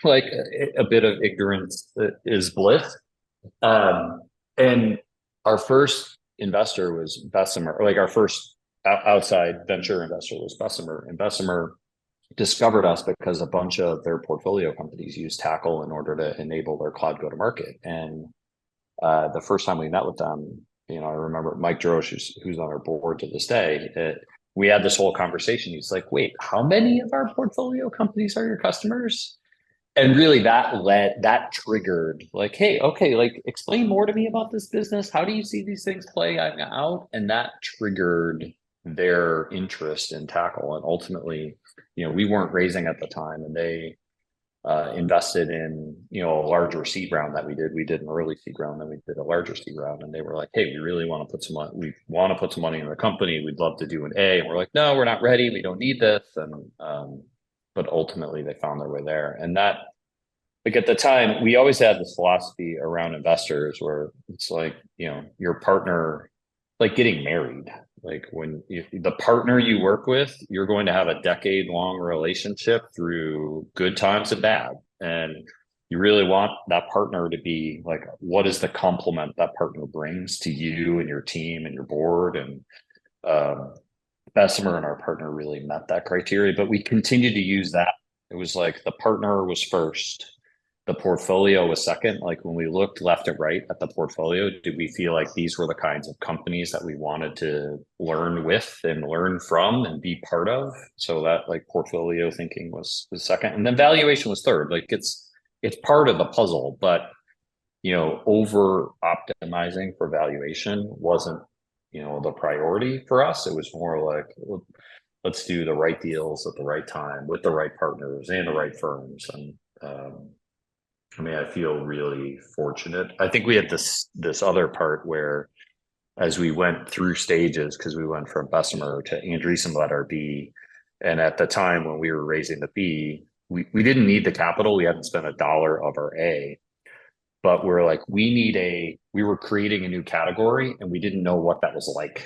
like a bit of ignorance is bliss. Um, and our first investor was Bessemer, like our first outside venture investor was Bessemer, and Bessemer discovered us because a bunch of their portfolio companies use Tackle in order to enable their cloud go to market. And the first time we met with them, I remember Mike Drosh, who's on our board to this day. We had this whole conversation. He's like, "Wait, how many of our portfolio companies are your customers?" And really, that triggered like, "Hey, okay, like explain more to me about this business. How do you see these things play out?" And that triggered their interest in Tackle. And ultimately, we weren't raising at the time, and they invested in a larger seed round that we did. We did an early seed round, then we did a larger seed round, and they were like, "Hey, we really want to put some money. We want to put some money in the company. We'd love to do an A." And we're like, "No, we're not ready. We don't need this." And but ultimately, they found their way there, and that like at the time, we always had this philosophy around investors where it's like your partner, like getting married. Like when the partner you work with, you're going to have a decade long relationship through good times and bad. And you really want that partner to be like, what is the complement that partner brings to you and your team and your board? And um, Bessemer and our partner really met that criteria, but we continued to use that. It was like the partner was first, the portfolio was second. Like when we looked left and right at the portfolio, did we feel like these were the kinds of companies that we wanted to learn with and learn from and be part of? So that like portfolio thinking was second, and then valuation was third. Like it's part of the puzzle, but over optimizing for valuation wasn't the priority for us. It was more like, let's do the right deals at the right time with the right partners and the right firms. And I mean, I feel really fortunate. I think we had this other part where as we went through stages, because we went from Bessemer to Andreessen led our B, and at the time when we were raising the B, we didn't need the capital. We hadn't spent a dollar of our A, but we're like, we were creating a new category and we didn't know what that was like.